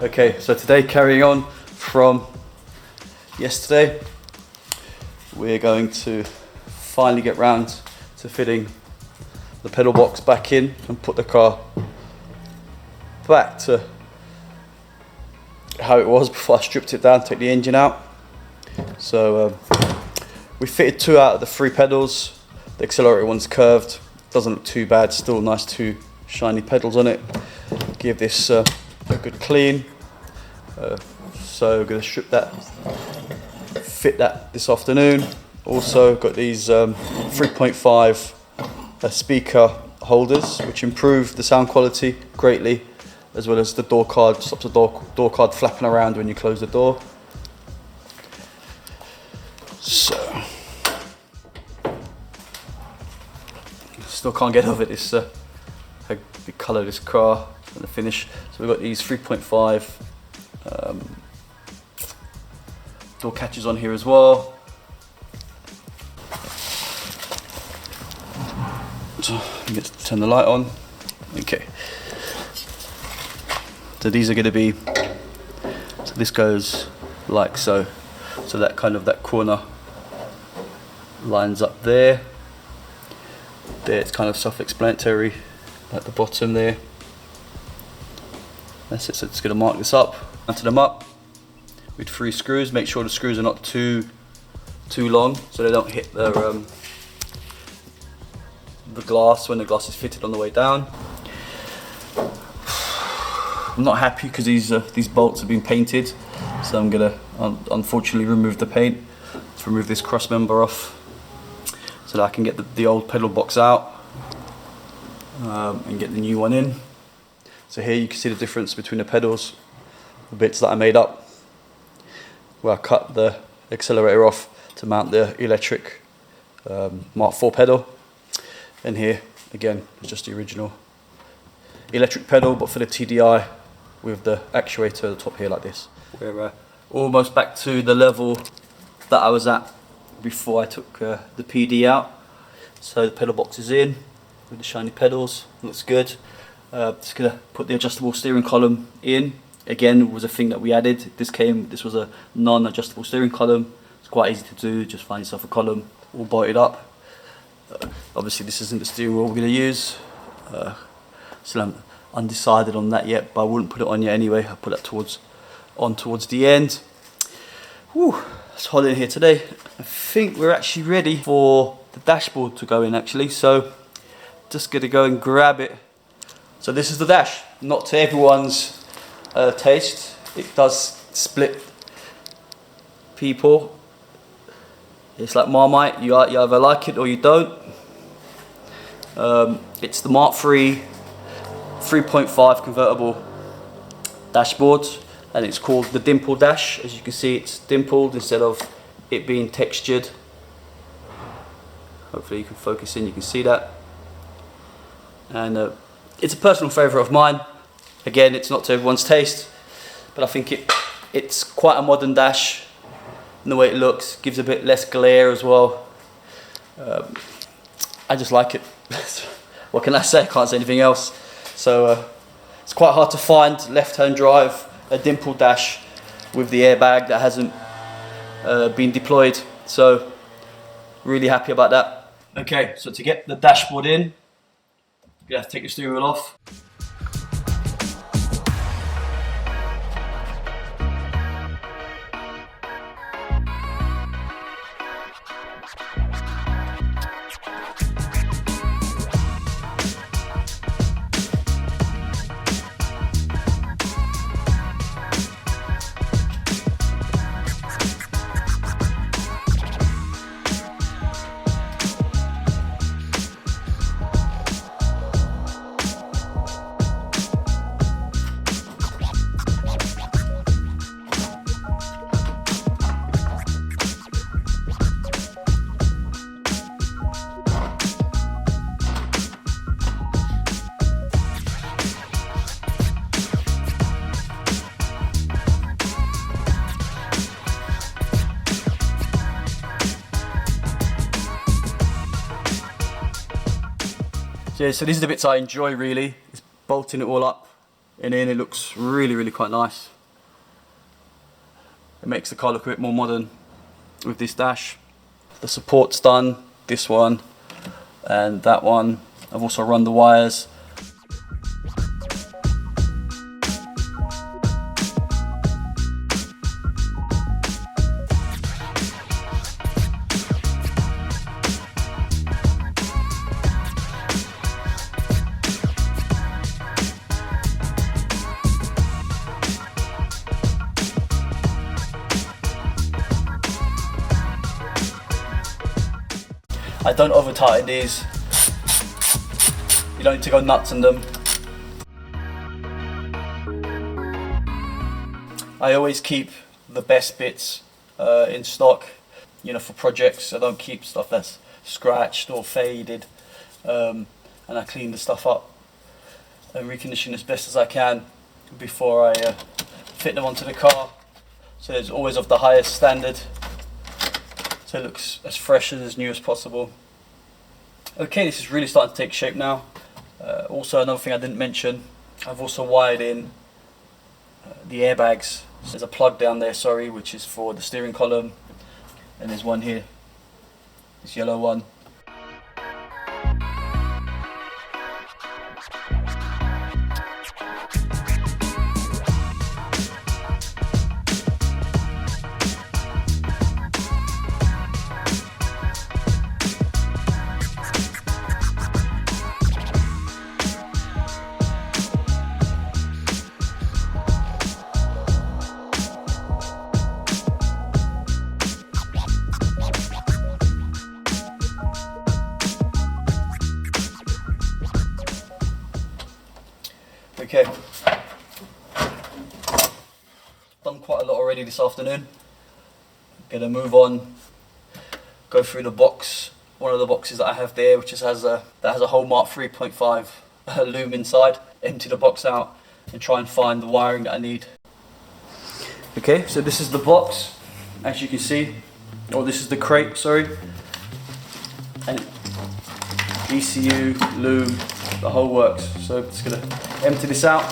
Okay, so today, carrying on from yesterday, we're going to finally get round to fitting the pedal box back in and put the car back to how it was before I stripped it down, take the engine out. So we fitted 2 out of the 3 pedals. The accelerator one's curved, doesn't look too bad, still nice 2 shiny pedals on it. Give this a good clean. So I'm going to strip that, fit that this afternoon. Also got these 3.5 speaker holders, which improve the sound quality greatly, as well as the door card, stops the door card flapping around when you close the door. So still can't get over this the colour of this car and the finish. So we've got these 3.5 door catches on here as well. So let's turn the light on. Okay. So these are going to be, so this goes like so. So that kind of, that corner lines up there. There it's kind of self-explanatory at the bottom there. That's it, so it's going to mark this up. Mounted them up with 3 screws. Make sure the screws are not too long so they don't hit the glass when the glass is fitted on the way down. I'm not happy because these bolts have been painted, so I'm going to unfortunately remove the paint. Let's remove this cross member off so that I can get the old pedal box out and get the new one in. So here you can see the difference between the pedals, the bits that I made up, where I cut the accelerator off to mount the electric Mark IV pedal. And here, again, it's just the original electric pedal, but for the TDI with the actuator at the top here like this. We're almost back to the level that I was at before I took the PD out. So the pedal box is in with the shiny pedals, looks good. Just gonna put the adjustable steering column in. Again, it was a thing that we added. This was a non-adjustable steering column. It's quite easy to do, just find yourself a column all bolted up. Obviously this isn't the steering wheel we're going to use. Still I'm undecided on that yet, but I wouldn't put it on yet anyway. I'll put that towards the end. Whew, it's hot in here today. I think we're actually ready for the dashboard to go in actually, so just going to go and grab it. So this is the dash, not to everyone's taste. It does split people. It's like Marmite, you either like it or you don't. It's the Mark III 3.5 convertible dashboard, and it's called the dimple dash. As you can see, it's dimpled instead of it being textured. Hopefully you can focus in, you can see that. And it's a personal favourite of mine. Again, it's not to everyone's taste, but I think it's quite a modern dash. And the way it looks, gives a bit less glare as well. I just like it. What can I say? I can't say anything else. So it's quite hard to find left-hand drive, a dimple dash with the airbag that hasn't been deployed. So really happy about that. Okay, so to get the dashboard in, you have to take the steering wheel off. Yeah, so these are the bits I enjoy really, is bolting it all up in, it looks really quite nice. It makes the car look a bit more modern with this dash. The support's done, this one and that one. I've also run the wires. I don't over tighten these. You don't need to go nuts on them. I always keep the best bits in stock, you know, for projects. I don't keep stuff that's scratched or faded, and I clean the stuff up and recondition as best as I can before I fit them onto the car. So it's always of the highest standard, so it looks as fresh and as new as possible. Okay, this is really starting to take shape now. Also, another thing I didn't mention, I've also wired in the airbags. So there's a plug down there, sorry, which is for the steering column, and there's one here, this yellow one. Okay, done quite a lot already this afternoon. Gonna move on, go through the box, one of the boxes that I have there, which has a whole Mark 3.5 loom inside. Empty the box out and try and find the wiring that I need. Okay, so this is the box, as you can see, or this is the crate, sorry, and ECU, loom, the whole works. So I'm just gonna empty this out.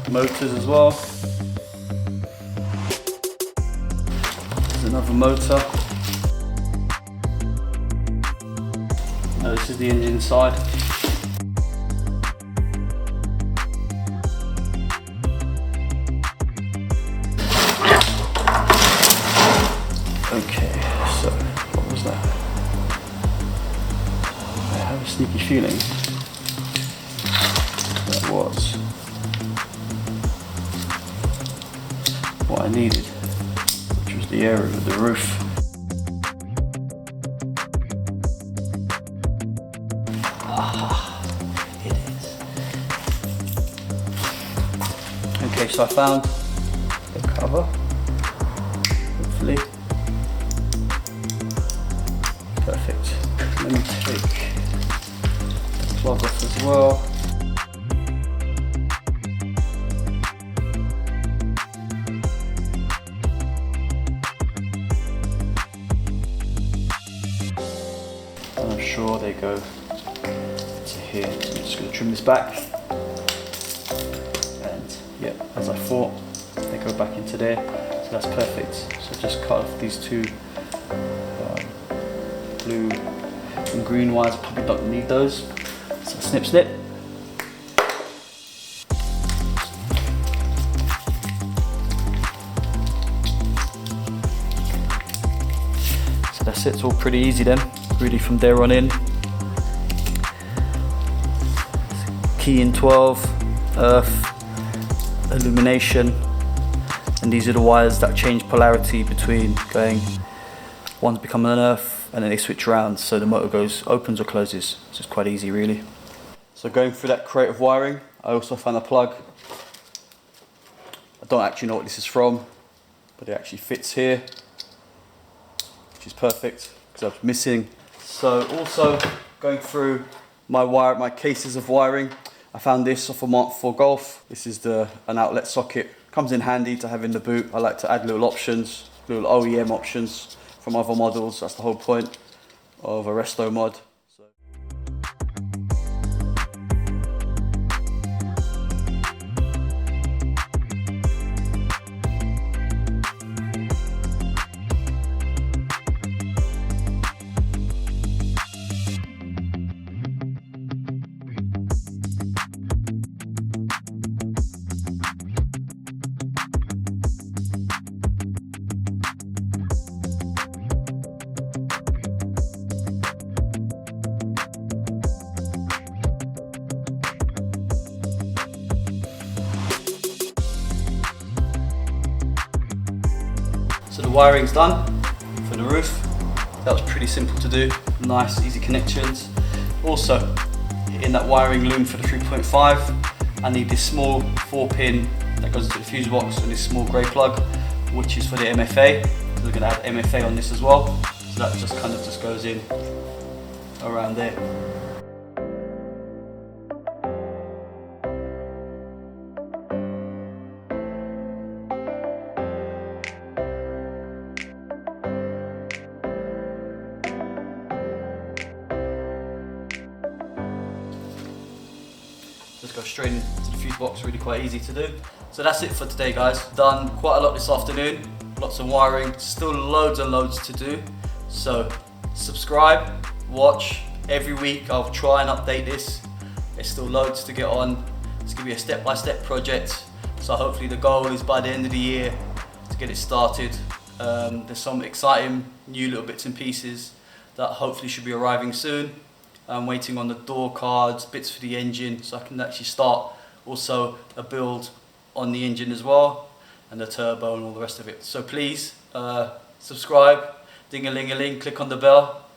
Motors as well. There's another motor. Now this is the engine side. Okay, so what was that? I have a sneaky feeling that was what I needed, which was the area of the roof. Ah, it is. Okay, so I found the cover, hopefully. Perfect. Let me take the plug off as well. And I'm sure they go to here. So I'm just going to trim this back. And yeah, as I thought, they go back into there. So that's perfect. So just cut off these two blue and green wires. I probably don't need those. So snip snip. So that's it, it's all pretty easy then, really from there on in. Key in 12, earth, illumination, and these are the wires that change polarity between going, one's become an earth, and then they switch around, so the motor goes opens or closes. So it's quite easy really. So going through that crate of wiring, I also found a plug. I don't actually know what this is from, but it actually fits here, which is perfect because I was missing. So also going through my cases of wiring, I found this off a Mark 4 Golf. This is an outlet socket. Comes in handy to have in the boot. I like to add little options, little OEM options from other models. That's the whole point of a Resto mod. So. So the wiring's done for the roof. That was pretty simple to do, nice easy connections. Also, in that wiring loom for the 3.5, I need this small 4-pin that goes into the fuse box and this small grey plug, which is for the MFA. So we're going to add MFA on this as well. So that just kind of just goes in around there. Just go straight into the fuse box, really quite easy to do. So that's it for today, guys. Done quite a lot this afternoon, lots of wiring, still loads and loads to do. So subscribe, watch, every week I'll try and update this. There's still loads to get on. It's gonna be a step-by-step project. So hopefully the goal is by the end of the year to get it started. There's some exciting new little bits and pieces that hopefully should be arriving soon. I'm waiting on the door cards, bits for the engine, so I can actually start also a build on the engine as well, and the turbo and all the rest of it. So please subscribe, ding-a-ling-a-ling, click on the bell,